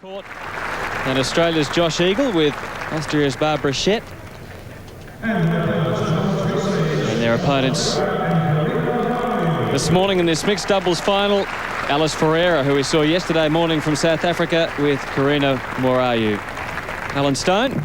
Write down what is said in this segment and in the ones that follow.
Court. And Australia's Josh Eagle with Austria's Barbara Schett. And their opponents this morning in this mixed doubles final, Alice Ferreira, who we saw yesterday morning from South Africa, with Karina Morayu. Alan Stone,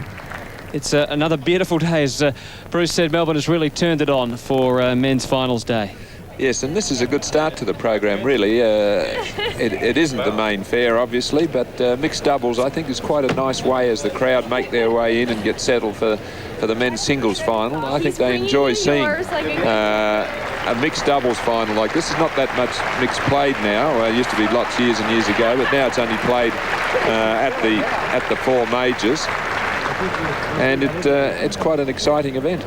it's another beautiful day. As Bruce said, Melbourne has really turned it on for men's finals day. Yes, and this is a good start to the program, really. It isn't the main fair, obviously, but mixed doubles, I think, is quite a nice way as the crowd make their way in and get settled for the men's singles final. I think they enjoy seeing a mixed doubles final like this. Is not that much mixed played now. It used to be lots years and years ago, but now it's only played at the four majors, and it's quite an exciting event.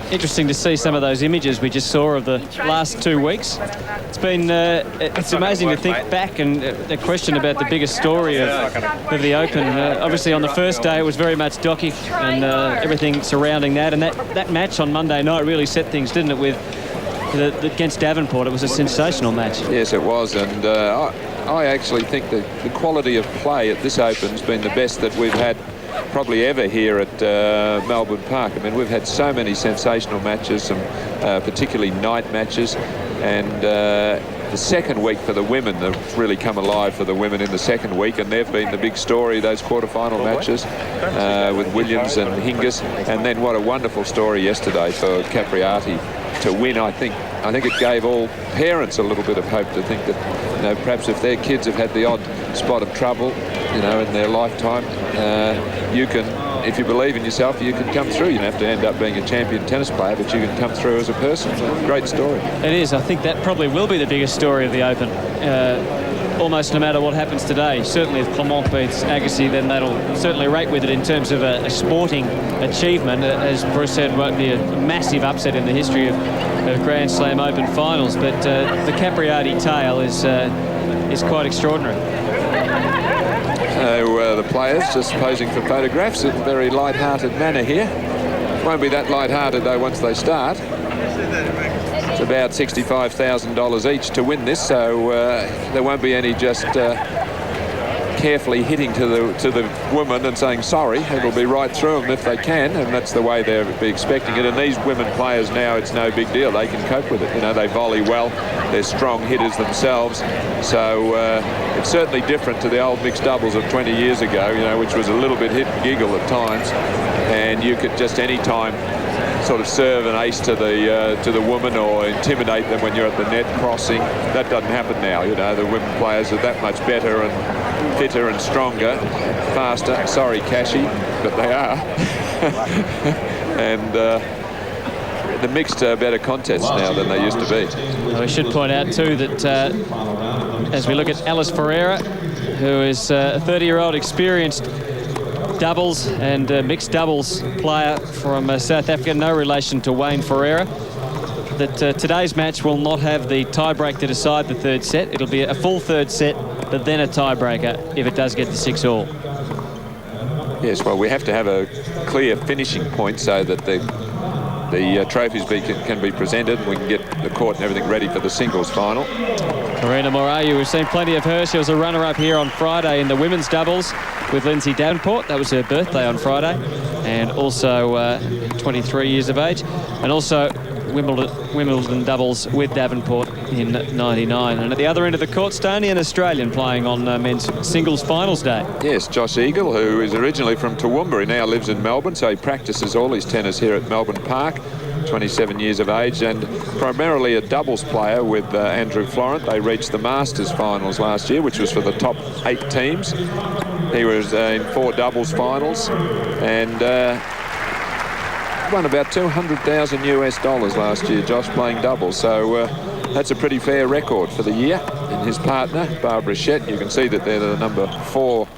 Interesting to see some of those images we just saw of the last 2 weeks. It's been it's amazing to think back, and the question about the biggest story of the Open. Obviously on the first day it was very much Dokic and everything surrounding that, and that match on Monday night really set things, didn't it, with against Davenport. It was a sensational match. Yes, it was, and I actually think that the quality of play at this Open has been the best that we've had probably ever here at Melbourne Park. I mean, we've had so many sensational matches, some particularly night matches, and the second week for the women have really come alive for the women in the second week, and they've been the big story, those quarter-final matches with Williams and Hingis, and then what a wonderful story yesterday for Capriati to win. I think it gave all parents a little bit of hope to think that, you know, perhaps if their kids have had the odd spot of trouble, you know, in their lifetime, you can, if you believe in yourself, you can come through. You don't have to end up being a champion tennis player, but you can come through as a person. Great story. It is. I think that probably will be the biggest story of the Open. Almost no matter what happens today. Certainly if Clement beats Agassi, then that'll certainly rate with it in terms of a sporting achievement. As Bruce said, won't be a massive upset in the history of Grand Slam Open finals, but the Capriati tale is quite extraordinary. So the players just posing for photographs in a very light-hearted manner here. Won't be that light-hearted though once they start. It's about $65,000 each to win this, so there won't be any just carefully hitting to the woman and saying sorry. It'll be right through them if they can, and that's the way they'll be expecting it. And these women players now, it's no big deal. They can cope with it. You know, they volley well. They're strong hitters themselves. So it's certainly different to the old mixed doubles of 20 years ago, you know, which was a little bit hit and giggle at times, and you could just any time sort of serve an ace to the woman or intimidate them when you're at the net crossing. That doesn't happen now. You know, the women players are that much better and fitter and stronger, faster. Sorry, Cashy, but they are. And the mixed are better contests now than they used to be. Well, we should point out too that as we look at Alice Ferreira, who is a 30-year-old experienced doubles and mixed doubles player from South Africa, no relation to Wayne Ferreira, that today's match will not have the tiebreak to decide the third set. It'll be a full third set, but then a tiebreaker if it does get to 6-all. Yes, well, we have to have a clear finishing point so that the trophies can be presented, and we can get the court and everything ready for the singles final. Karina Morayu, we've seen plenty of her. She was a runner-up here on Friday in the women's doubles with Lindsay Davenport. That was her birthday on Friday, and also 23 years of age, and also Wimbledon doubles with Davenport in '99. And at the other end of the court, Stoney, an Australian playing on men's singles finals day. Yes, Josh Eagle, who is originally from Toowoomba. He now lives in Melbourne, so he practices all his tennis here at Melbourne Park. 27 years of age, and primarily a doubles player with Andrew Florent. They reached the Masters finals last year, which was for the top 8 teams. He was in 4 doubles finals and won about $200,000 US last year, Josh, playing doubles. So that's a pretty fair record for the year. And his partner, Barbara Schett, you can see that they're the number 4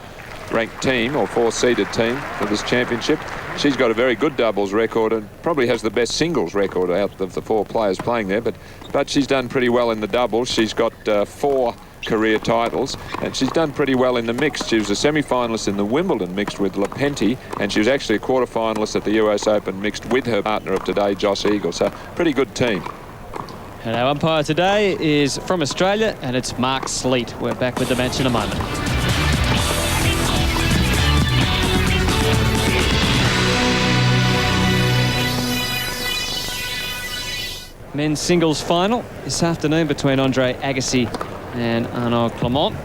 ranked team, or 4-seeded team for this championship. She's got a very good doubles record and probably has the best singles record out of the 4 players playing there, but she's done pretty well in the doubles. She's got 4 career titles, and she's done pretty well in the mixed. She was a semi-finalist in the Wimbledon mixed with Lepenti, and she was actually a quarter-finalist at the US Open mixed with her partner of today, Josh Eagle. So pretty good team. And our umpire today is from Australia, and it's Mark Sleet. We're back with the match in a moment. Men's singles final this afternoon between Andre Agassi and Arnaud Clement.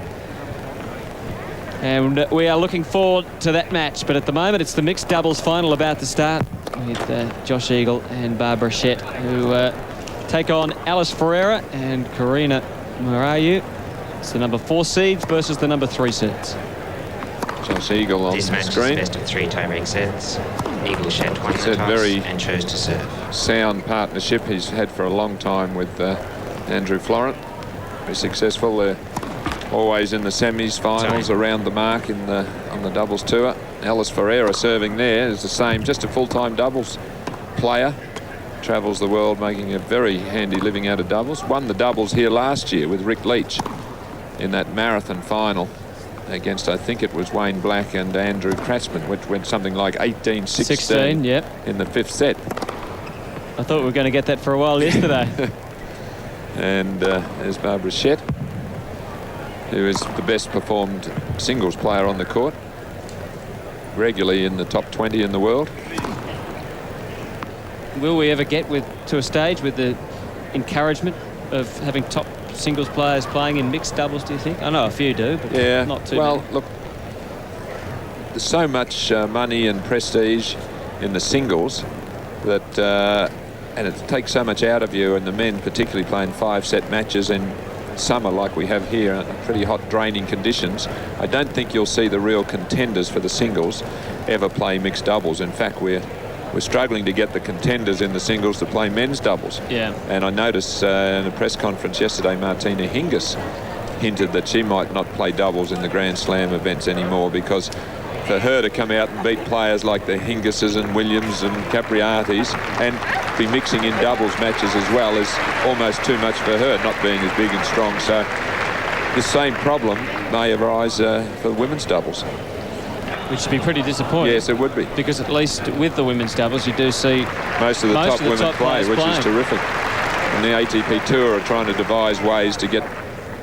And we are looking forward to that match, but at the moment it's the mixed doubles final about to start with Josh Eagle and Barbara Shett, who take on Alice Ferreira and Karina Murayu. It's the number 4 seeds versus the number 3 seeds. Josh Eagle on this the match screen. Is best of 3 tie-break sets. Eagle Shett won the toss very and chose to serve. Sound partnership he's had for a long time with Andrew Florent. Very successful. They're always in the semis, finals, around the mark on the doubles tour. Alice Ferreira serving there is the same, just a full-time doubles player. Travels the world making a very handy living out of doubles. Won the doubles here last year with Rick Leach in that marathon final against, I think it was Wayne Black and Andrew Kratzmann, which went something like 18-16 yep. in the 5th set. I thought we were going to get that for a while yesterday. And there's Barbara Shett, who is the best performed singles player on the court, regularly in the top 20 in the world. Will we ever get to a stage with the encouragement of having top singles players playing in mixed doubles, do you think? I know a few do, but not too many. Look, there's so much money and prestige in the singles that and it takes so much out of you, and the men particularly playing 5-set matches in summer like we have here, pretty hot draining conditions. I don't think you'll see the real contenders for the singles ever play mixed doubles. In fact, we're struggling to get the contenders in the singles to play men's doubles. Yeah. And I noticed in a press conference yesterday, Martina Hingis hinted that she might not play doubles in the Grand Slam events anymore, because for her to come out and beat players like the Hingises and Williams and Capriatis and be mixing in doubles matches as well is almost too much for her, not being as big and strong. So the same problem may arise for women's doubles. Which would be pretty disappointing. Yes, it would be. Because at least with the women's doubles, you do see most of the top women play, which is terrific. And the ATP Tour are trying to devise ways to get,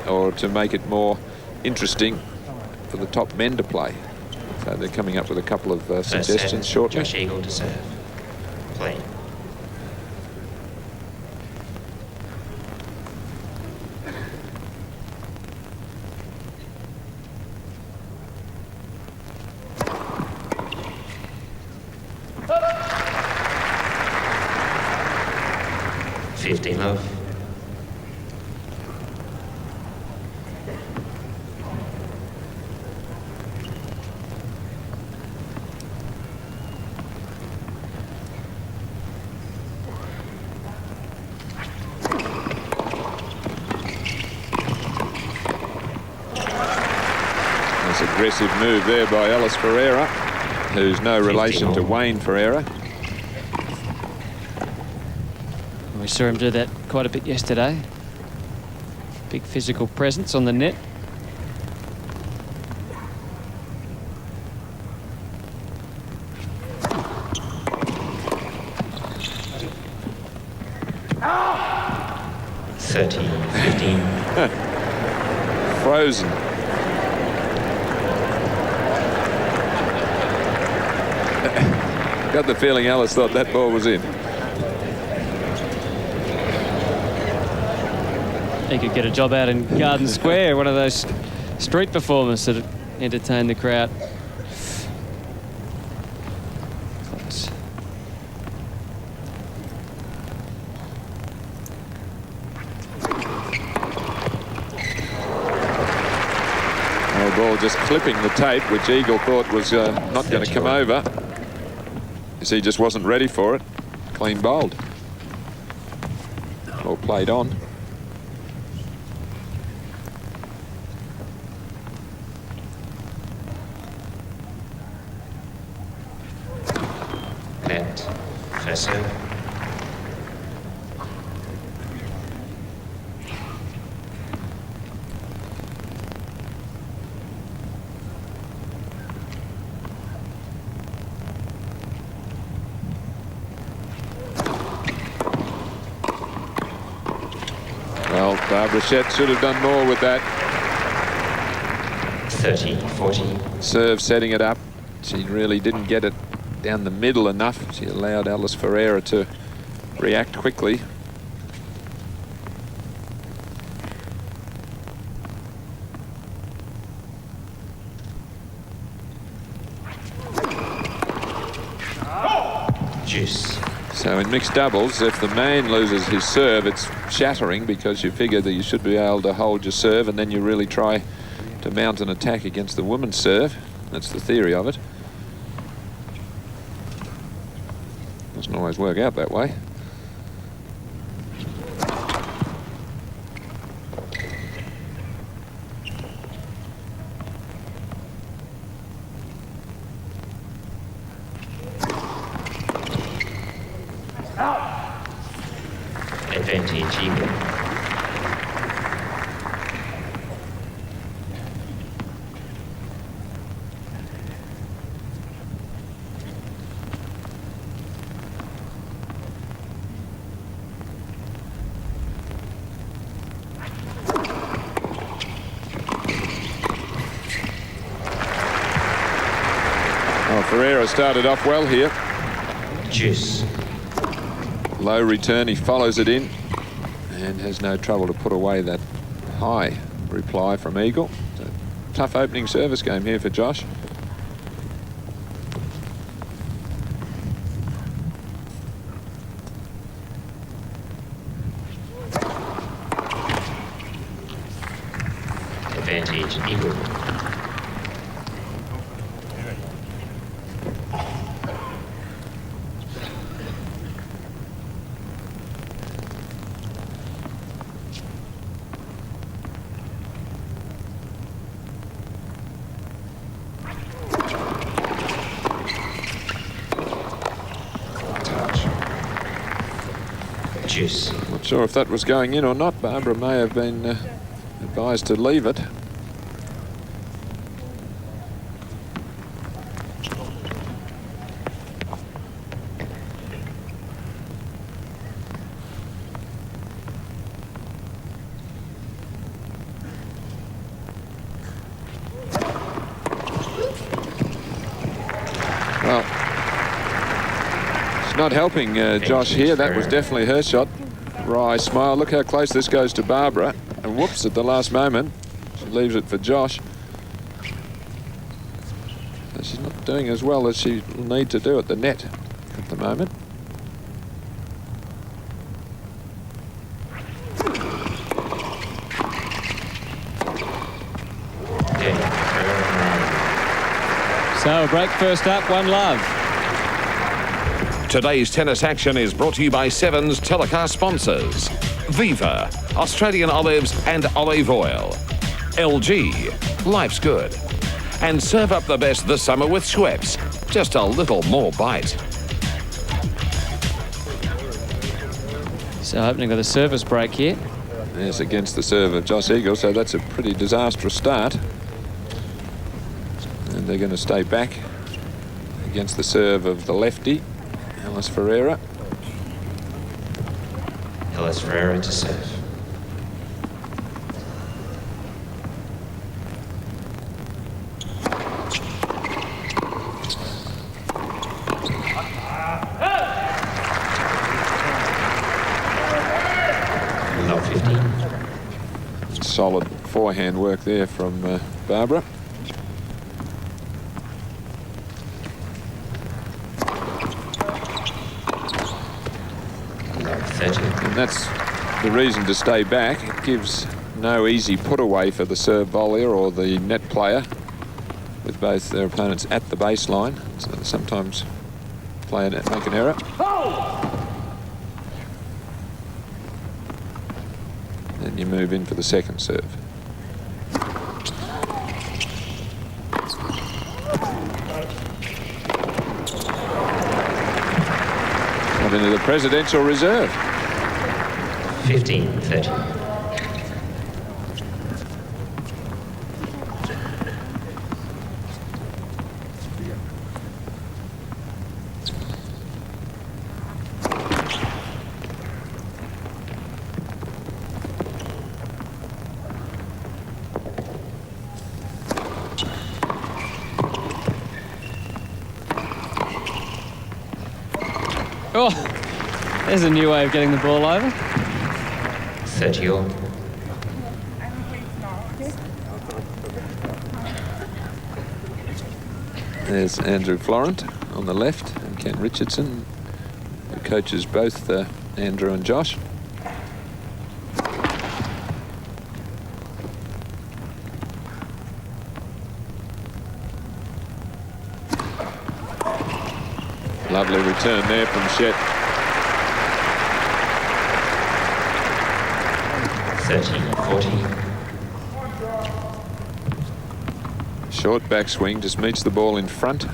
or to make it more interesting for the top men to play. So they're coming up with a couple of suggestions shortly. Josh Eagle to serve. Play. Love. Nice aggressive move there by Alice Ferreira, who's no relation to Wayne Ferreira. We saw him do that quite a bit yesterday. Big physical presence on the net. Frozen. Got the feeling Alice thought that ball was in. He could get a job out in Garden Square, one of those street performers that entertain the crowd. Close. Oh, ball just clipping the tape, which Eagle thought was not going to come over. As he just wasn't ready for it. Clean bowled. Or played on. First serve. Barbara Schett should have done more with that. 30-40. Serve setting it up. She really didn't get it down the middle enough. She allowed Alice Ferreira to react quickly. Juice. So in mixed doubles, if the man loses his serve, it's shattering because you figure that you should be able to hold your serve and then you really try to mount an attack against the woman's serve. That's the theory of it. Doesn't always work out that way. Advantage equal. Oh, Ferreira started off well here. Juice. Low return, he follows it in and has no trouble to put away that high reply from Eagle. It's a tough opening service game here for Josh. Advantage equal. Juice. Not sure if that was going in or not. Barbara may have been advised to leave it. Well, it's not helping Josh here. That was definitely her shot. Wry smile. Look how close this goes to Barbara. And whoops, at the last moment, she leaves it for Josh. So she's not doing as well as she will need to do at the net at the moment. So a break first up, 1-love. Today's tennis action is brought to you by Sevens telecast sponsors. Viva, Australian olives and olive oil. LG, life's good. And serve up the best this summer with Schweppes. Just a little more bite. So opening with a service break here. Yes, against the serve of Josh Eagle, so that's a pretty disastrous start. And they're going to stay back against the serve of the lefty, Alice Ferreira. Alice Ferreira to serve. Not 15. Solid forehand work there from Barbara. And that's the reason to stay back. It gives no easy put away for the serve volleyer or the net player with both their opponents at the baseline. So they sometimes make an error. Then you move in for the second serve. Up into the presidential reserve. 15-30. Oh, there's a new way of getting the ball over. 30 all. There's Andrew Florent on the left and Ken Richardson, who coaches both Andrew and Josh. Lovely return there from Shett. 30-40. Short backswing, just meets the ball in front.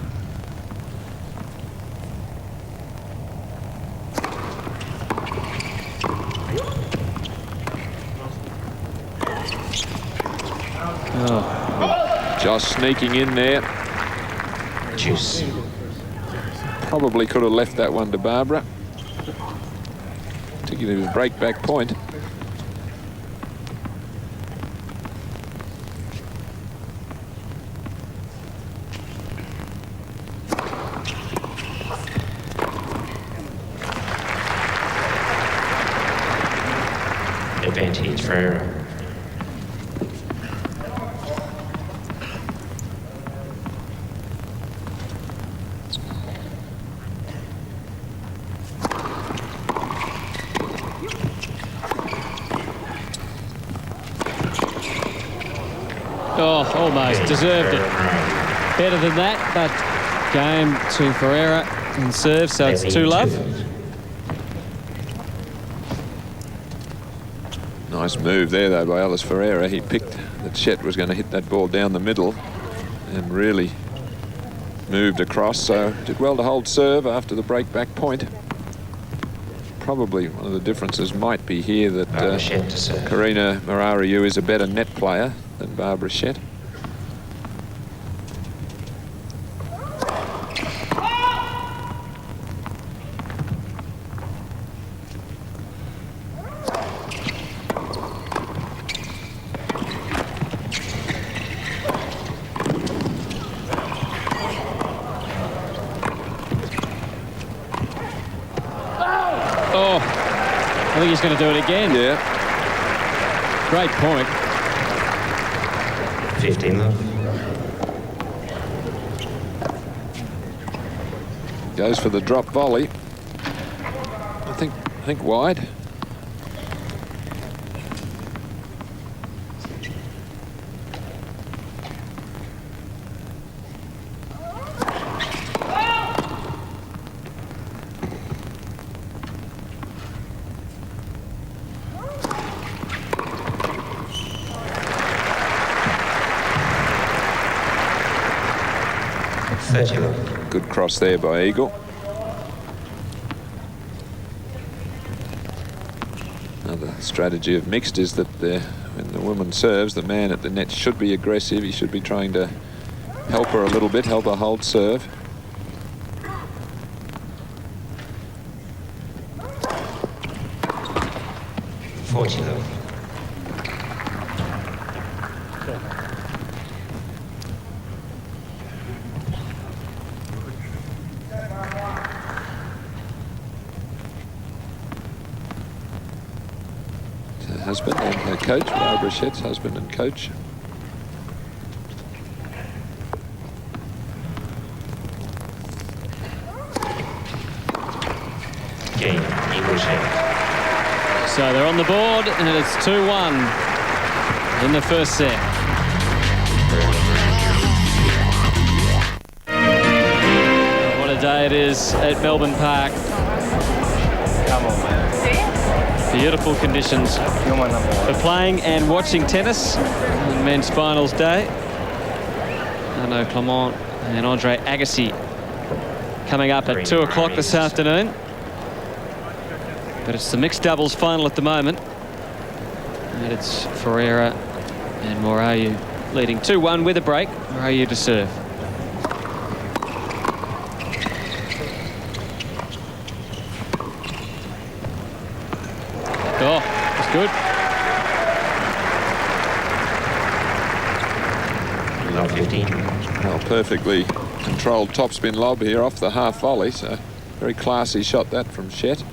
Oh. Josh sneaking in there. Juice. Probably could have left that one to Barbara. Particularly with break back point. Advantage Ferreira. Oh, almost deserved it. Better than that, but game to Ferreira and serve, so it's 2-love. Nice move there, though, by Alice Ferreira. He picked that Shett was going to hit that ball down the middle and really moved across, so did well to hold serve after the break back point. Probably one of the differences might be here that Karina Marariu is a better net player than Barbara Shett. Oh, I think he's going to do it again. Yeah. Great point. 15-love. Goes for the drop volley. I think wide. Good cross there by Eagle. Another strategy of mixed is that when the woman serves, the man at the net should be aggressive. He should be trying to help her a little bit, help her hold serve. Husband and her coach, Barbara Shett's husband and coach. Game, Eagle Shett. So they're on the board, and it's 2-1 in the first set. What a day it is at Melbourne Park. Come on, man. Beautiful conditions for playing and watching tennis on men's finals day. Arnaud Clément and Andre Agassi coming up at 2 o'clock this afternoon. But it's the mixed doubles final at the moment. And it's Ferreira and Morayu leading 2-1 with a break. Morayu to serve. Oh, that's good. Love 15. Well, perfectly controlled topspin lob here off the half volley, so Very classy shot that from Shet.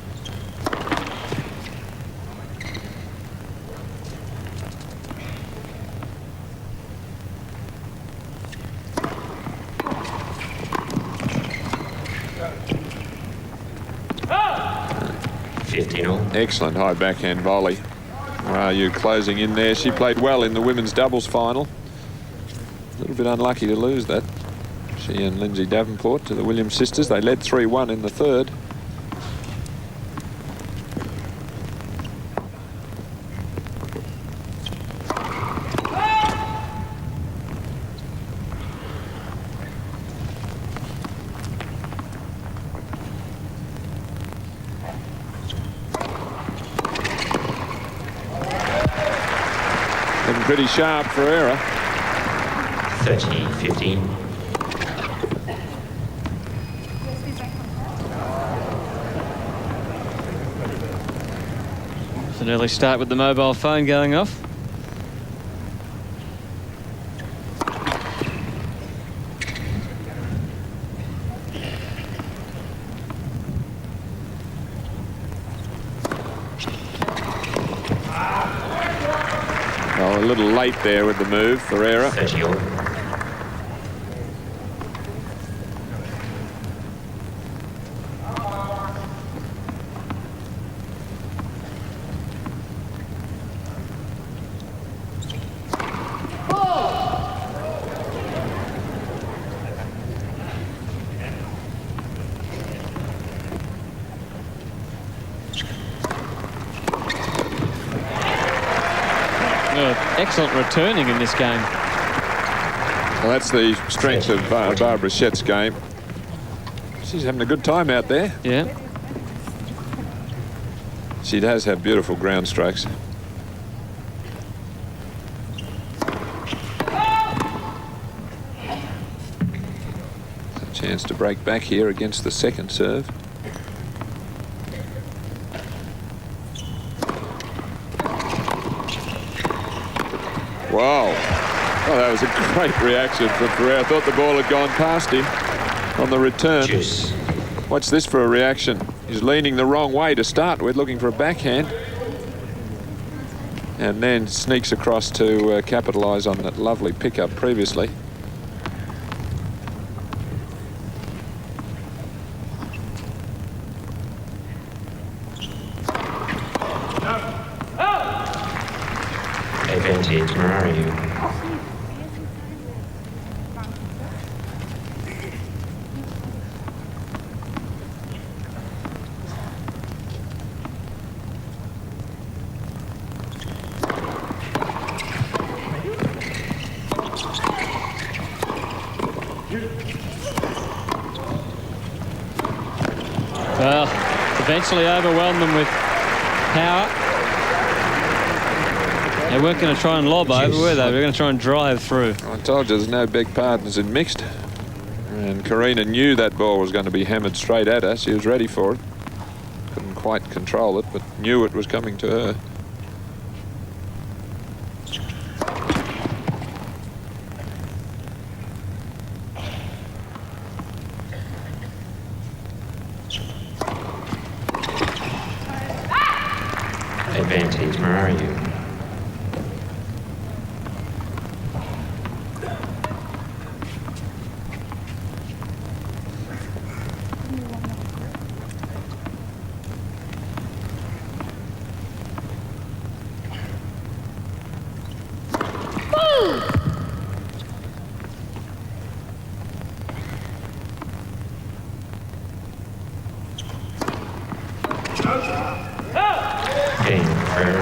Excellent high backhand volley. Ryu closing in there. She played well in the women's doubles final. A little bit unlucky to lose that. She and Lindsay Davenport to the Williams sisters. They led 3-1 in the third. Pretty sharp for Ferreira. 30-15. It's an early start with the mobile phone going off. A little late there with the move, Ferreira. 30 all. Excellent returning in this game. Well, that's the strength of Barbara Shet's game. She's having a good time out there. Yeah. She does have beautiful ground strokes. A chance to break back here against the second serve. Wow. Oh, that was a great reaction from Ferreira. I thought the ball had gone past him on the return. Juice. What's this for a reaction? He's leaning the wrong way to start with, looking for a backhand. And then sneaks across to capitalise on that lovely pickup previously. Advantage, Marayu. Well, eventually overwhelmed them with power. They weren't going to try and lob over, were they? They were going to try and drive through. I told you there's no big partners in mixed. And Karina knew that ball was going to be hammered straight at her. She was ready for it. Couldn't quite control it, but knew it was coming to her. Advantage, Marayu.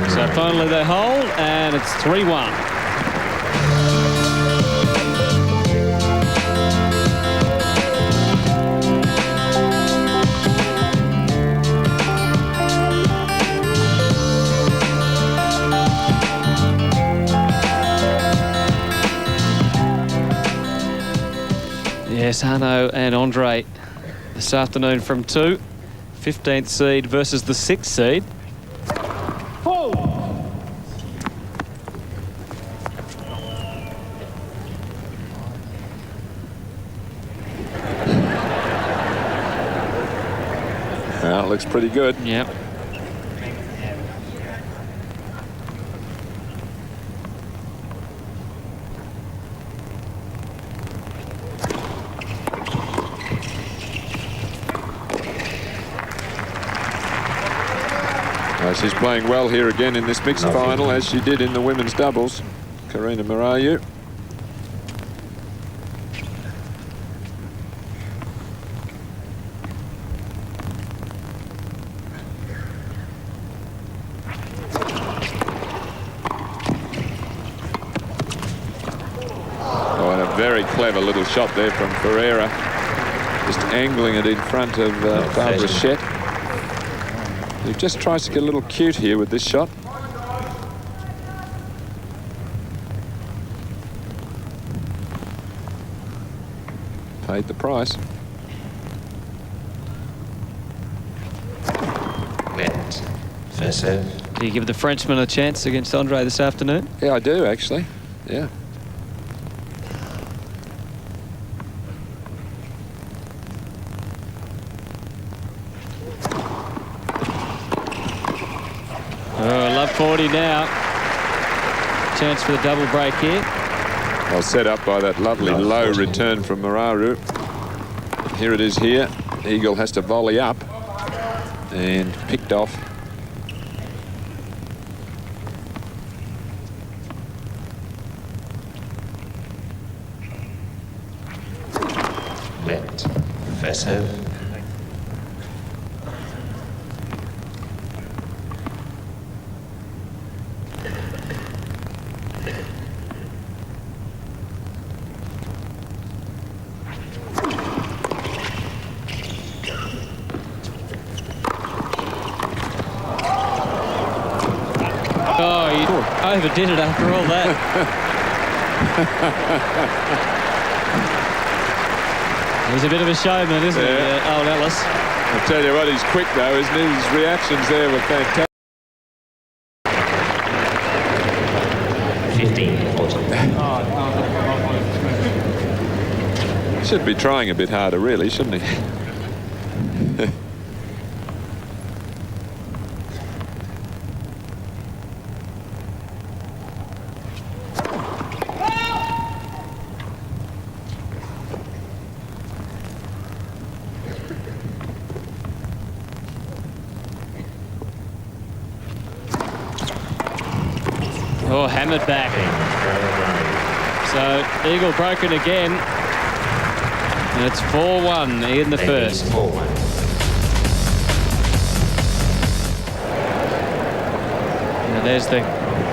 So finally they hold, and it's 3-1. Yes, Arnaud and Andre this afternoon from 2. 15th seed versus the 6th seed. looks pretty good. Yep. She's playing well here again in this mixed final, as she did in the women's doubles. Karina Marayu. Oh, and a very clever little shot there from Ferreira. Just angling it in front of Barbara Schett. He just tries to get a little cute here with this shot. Paid the price. Net. First serve. Do you give the Frenchman a chance against Andre this afternoon? Yeah, I do actually. Yeah. Oh, love 40 now. Chance for the double break here. Well, set up by that lovely low return from Marayu. Here it is here. Eagle has to volley up and picked off. Net. First serve. Oh, you overdid it after all that. He's a bit of a showman, isn't he, old Ellis? I'll tell you what, he's quick though, isn't he? His reactions there were fantastic. 15-40. Should be trying a bit harder, really, shouldn't he? Oh, hammered back. So Eagle broken again. And it's 4-1 in the first. 4-1. Now there's the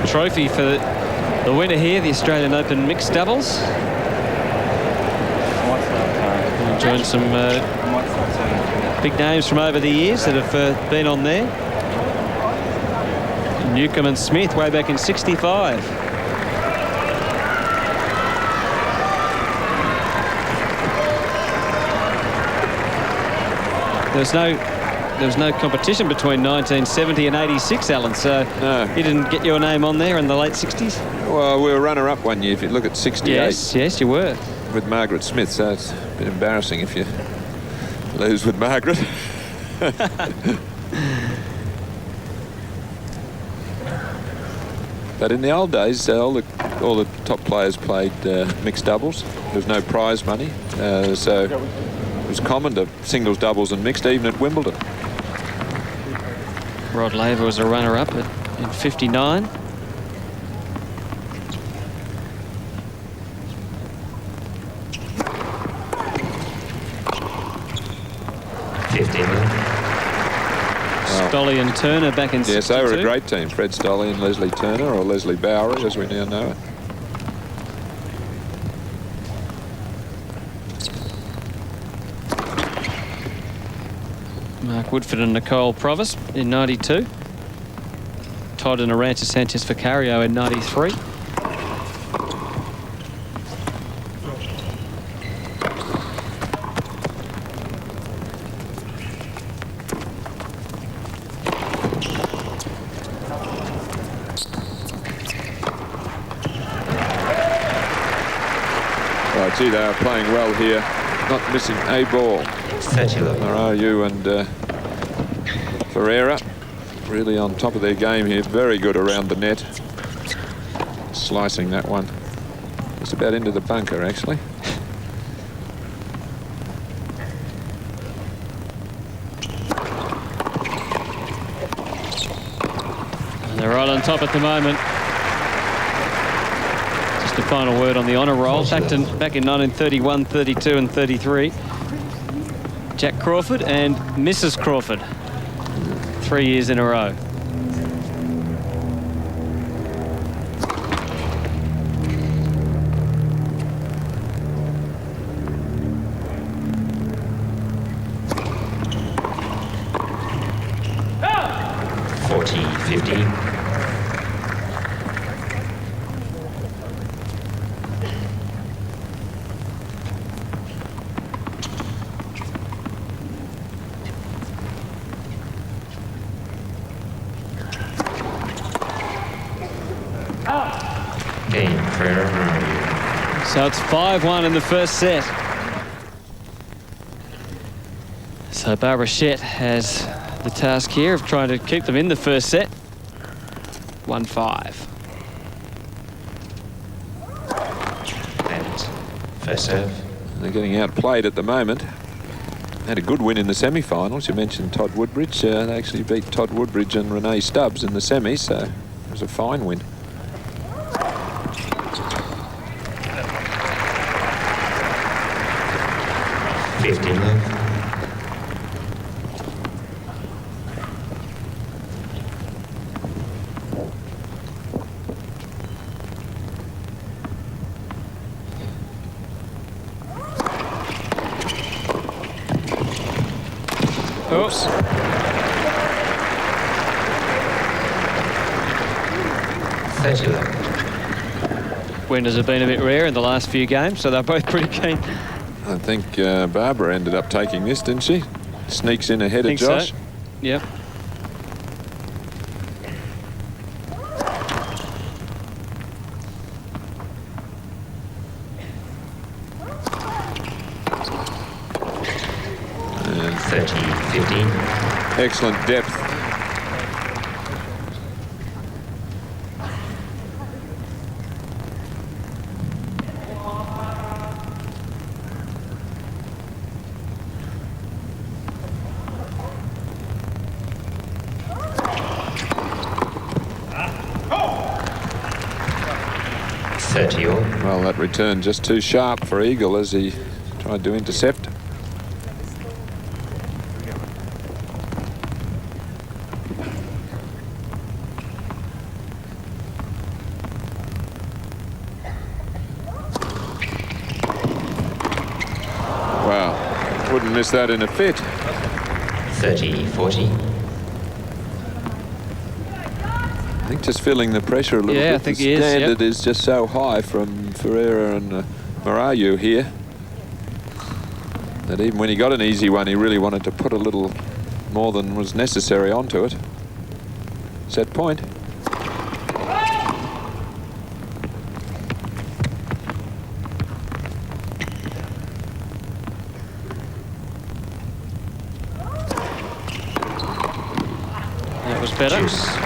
trophy for the winner here, the Australian Open mixed doubles. We'll join some big names from over the years that have been on there. Newcomb and Smith way back in '65. There was no competition between 1970 and '86, Alan, so No. you didn't get your name on there in the late '60s? Well, we were runner-up one year, if you look at 68. Yes, you were. With Margaret Smith, so it's a bit embarrassing if you lose with Margaret. But in the old days, all the top players played mixed doubles. There was no prize money, so it was common to singles, doubles and mixed, even at Wimbledon. Rod Laver was a runner-up in '59. Stolle and Turner back in '62. Yes, they were a great team. Fred Stolle and Leslie Turner, or Leslie Bowery, as we now know it. Mark Woodford and Nicole Provis in '92. Todd and Arantxa Sanchez Vicario in '93. Oh, gee, they are playing well here. Not missing a ball. 30 love. Marayu and Ferreira really on top of their game here. Very good around the net. Slicing that one. Just about into the bunker, actually. And they're right on top at the moment. Just a final word on the honour roll. Back in 1931, 32 and 33. Jack Crawford and Mrs. Crawford. 3 years in a row. So it's 5-1 in the first set. So Barbara Shett has the task here of trying to keep them in the first set. 1-5. And first serve. They're getting outplayed at the moment. Had a good win in the semi-finals. You mentioned Todd Woodbridge. They actually beat Todd Woodbridge and Renee Stubbs in the semis, so it was a fine win. Oops. Winners have been a bit rare in the last few games, so they're both pretty keen. I think Barbara ended up taking this, didn't she? Sneaks in ahead of Josh. So. Yep. And 30-15. Excellent depth. Well, that return just too sharp for Eagle as he tried to intercept. Wow, wouldn't miss that in a fit. 30-40. I think just feeling the pressure a little bit. Yeah, I think the he is. standard is just so high from Ferreira and Morayu here that even when he got an easy one, he really wanted to put a little more than was necessary onto it. Set point. That was better. Juice.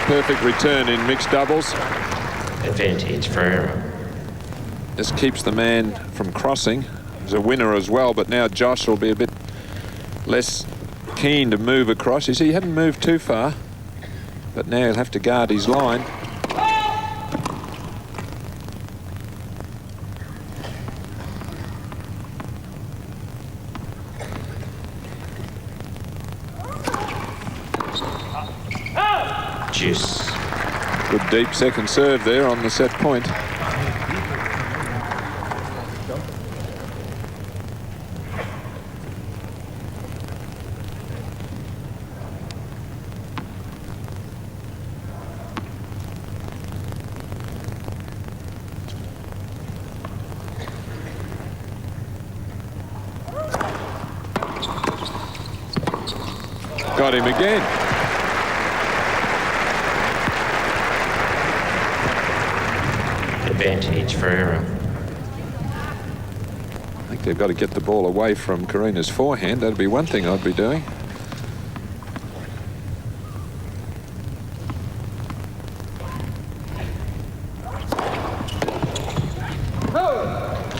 Perfect return in mixed doubles. Advantage Ferreira. This keeps the man from crossing. He's a winner as well, but now Josh will be a bit less keen to move across. You see, he hadn't moved too far, but now he'll have to guard his line. Juice. Good deep second serve there on the set point. got him again. Advantage Ferreira. I think they've got to get the ball away from Karina's forehand. That'd be one thing I'd be doing.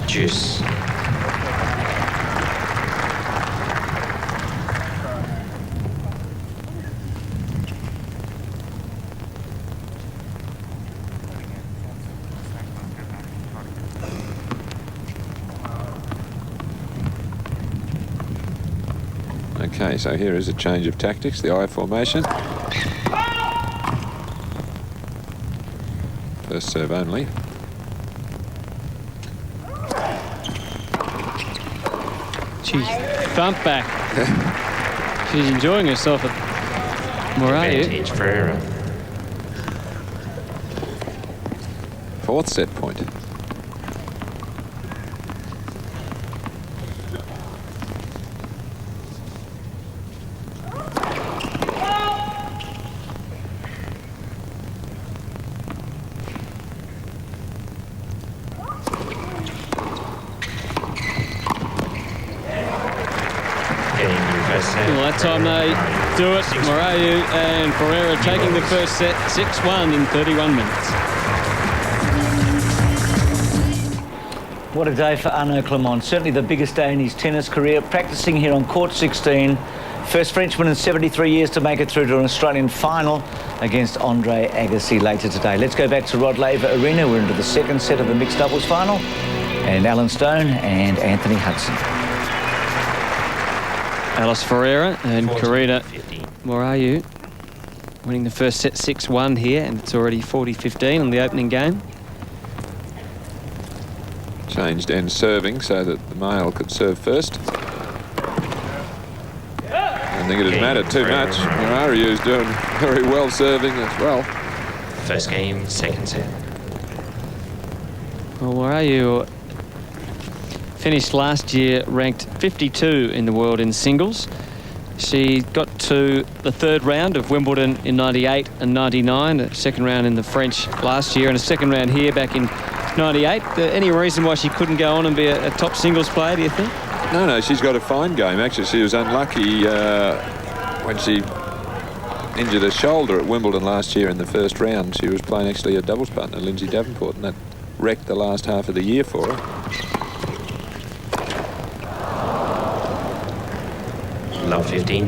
Juice. Okay, so here is a change of tactics, the I formation. First serve only. Gee, thump back. She's enjoying herself at Morayu. Advantage Ferreira. Fourth set point. Well, that time they do it. Morayu and Ferreira taking the first set 6-1 in 31 minutes. What a day for Arnaud Clément. Certainly the biggest day in his tennis career. Practicing here on court 16. First Frenchman in 73 years to make it through to an Australian final against Andre Agassi later today. Let's go back to Rod Laver Arena. We're into the second set of the mixed doubles final. And Alan Stone and Anthony Hudson. Alice Ferreira and Karina Morayu winning the first set 6-1 here, and it's already 40-15 on the opening game. Changed end serving so that the male could serve first. I don't think it has mattered too much. Morayu is doing very well serving as well. First game, second set. Well, Morayu finished last year ranked 52 in the world in singles. She got to the third round of Wimbledon in 98 and 99, a second round in the French last year and a second round here back in 98. Any reason why she couldn't go on and be a top singles player, do you think? No, she's got a fine game. Actually, she was unlucky when she injured her shoulder at Wimbledon last year in the first round. She was playing actually a doubles partner, Lindsay Davenport, and that wrecked the last half of the year for her. Love 15.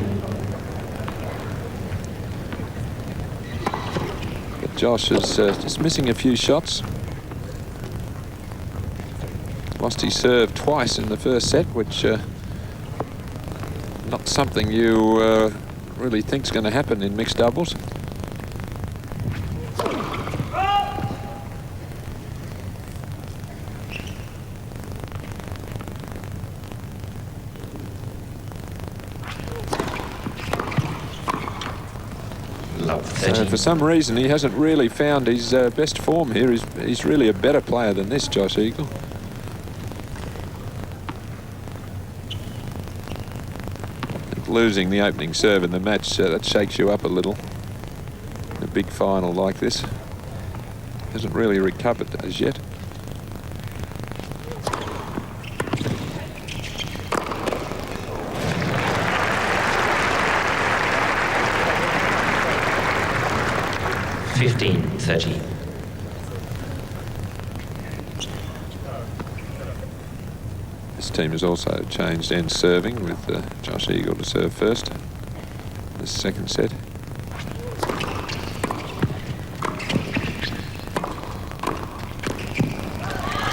But Josh is just missing a few shots. Lost his serve twice in the first set, which not something you really think's going to happen in mixed doubles. So for some reason, he hasn't really found his best form here. He's really a better player than this, Josh Eagle. Losing the opening serve in the match, that shakes you up a little. In a big final like this. Hasn't really recovered as yet. $15.30. This team has also changed end serving with Josh Eagle to serve first. This second set.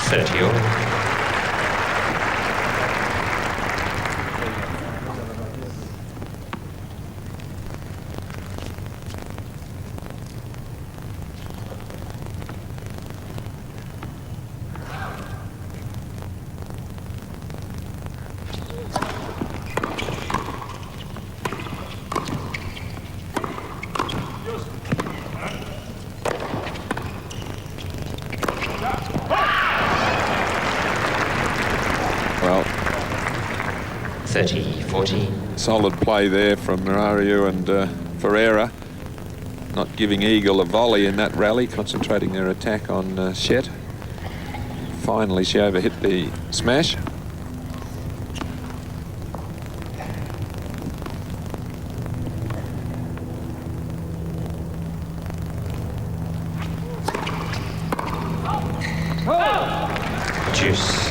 $30. 30-40. Solid play there from Murayu and Ferreira. Not giving Eagle a volley in that rally, concentrating their attack on Shet. Finally, she overhit the smash. Juice.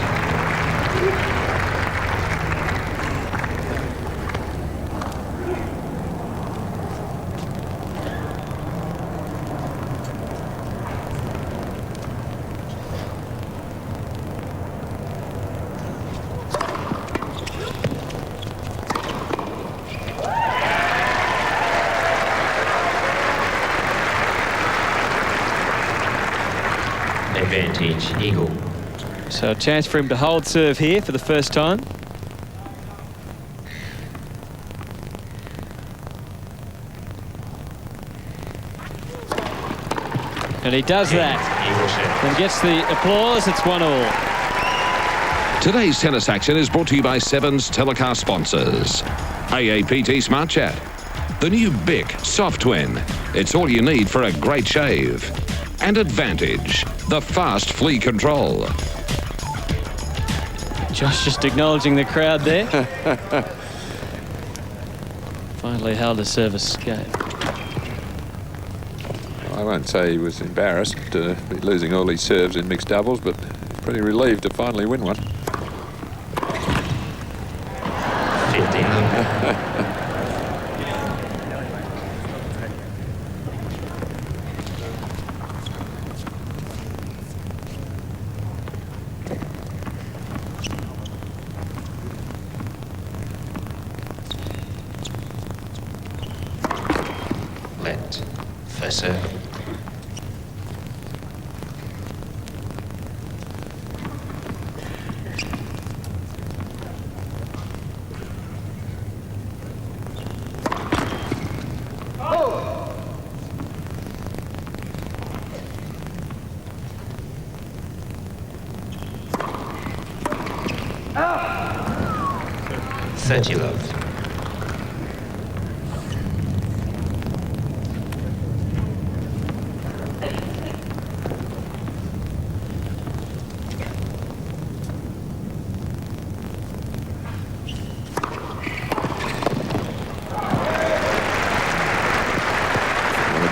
Advantage, Eagle. So a chance for him to hold serve here for the first time. And he does that. Eagle shot. And gets the applause. It's 1-all. Today's tennis action is brought to you by Sevens telecast sponsors. AAPT Smart Chat. The new BIC Soft Twin. It's all you need for a great shave. And Advantage, the fast flea control. Josh just acknowledging the crowd there. Finally held a service game. I won't say he was embarrassed to be losing all these serves in mixed doubles, but pretty relieved to finally win one. 50. Let. First serve. Oh. 30 love.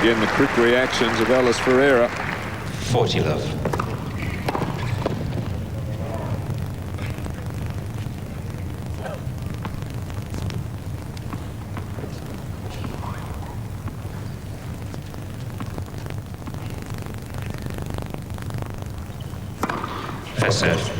Again, the quick reactions of Alice Ferreira. 40 love. First serve.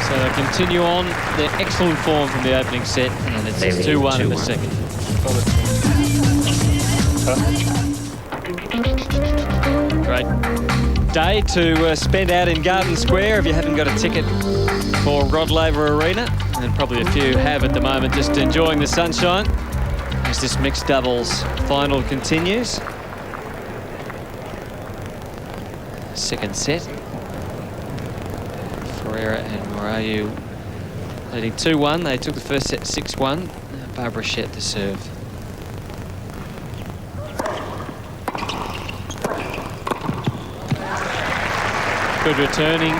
So they continue on their excellent form from the opening set, and it's 2-1 in the second. Great day to spend out in Garden Square if you haven't got a ticket for Rod Laver Arena, and probably a few have at the moment, just enjoying the sunshine as this mixed doubles final continues. Second set. Ferreira and Murayu leading 2-1. They took the first set 6-1. Barbara Shet to serve. Good returning.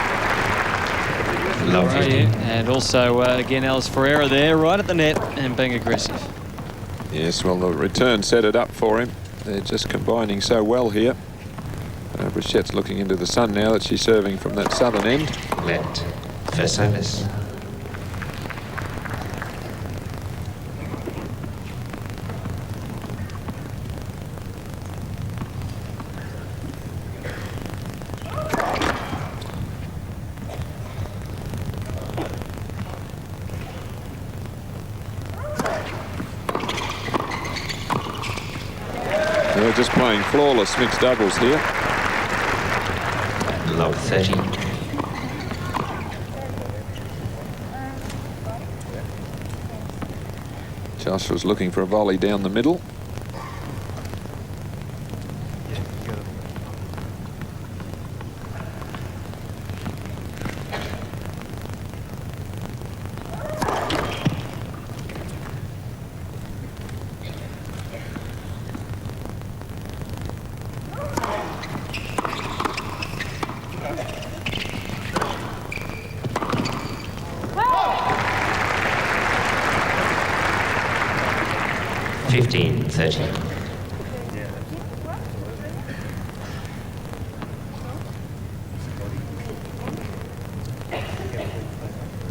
Lovely. And also, again, Alice Ferreira there, right at the net and being aggressive. Yes, well, the return set it up for him. They're just combining so well here. Brichette's looking into the sun now that she's serving from that southern end. Let. First service. playing flawless mixed doubles here. Low 30. Josh was looking for a volley down the middle.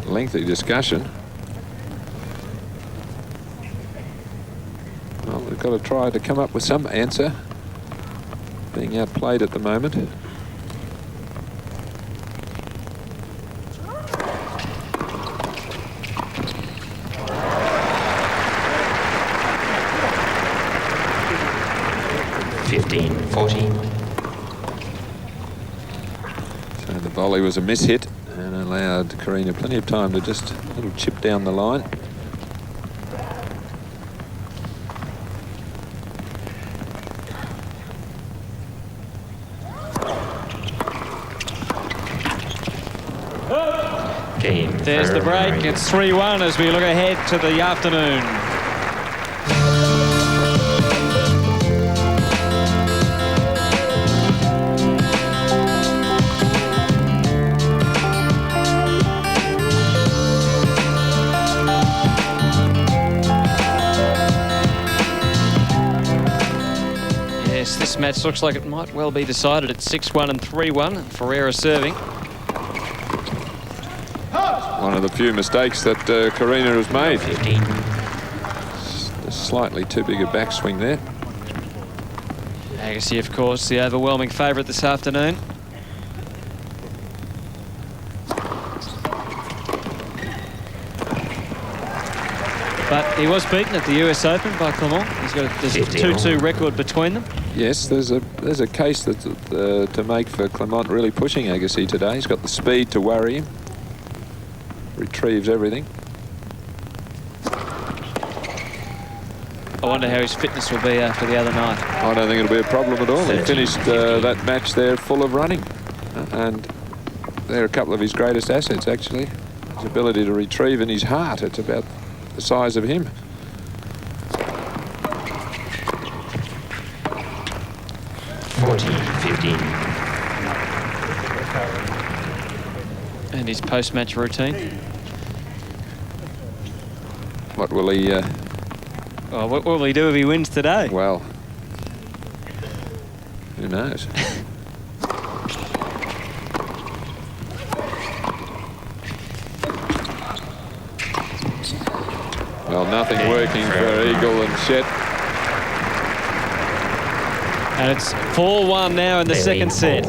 Lengthy discussion. Well, we've got to try to come up with some answer. Being outplayed at the moment. So the volley was a miss hit and allowed Karina plenty of time to just a little chip down the line. There's the break. It's 3-1 as we look ahead to the afternoon. Yes, this match looks like it might well be decided at 6-1 and 3-1. Ferreira serving. One of the few mistakes that Karina has made. 15. Slightly too big a backswing there. Agassi, of course, the overwhelming favourite this afternoon. But he was beaten at the US Open by Clement. He's got a 2-2 record between them. Yes, there's a case that to make for Clement really pushing Agassi today. He's got the speed to worry him. Retrieves everything. I wonder how his fitness will be after the other night. I don't think it'll be a problem at all. He finished that match there full of running. And they're a couple of his greatest assets, actually. His ability to retrieve and his heart. It's about the size of him. And his post-match routine. What will he... Well, what will he do if he wins today? Well, who knows? Well, nothing working for Eagle and Chet. And it's 4-1 now in the second set.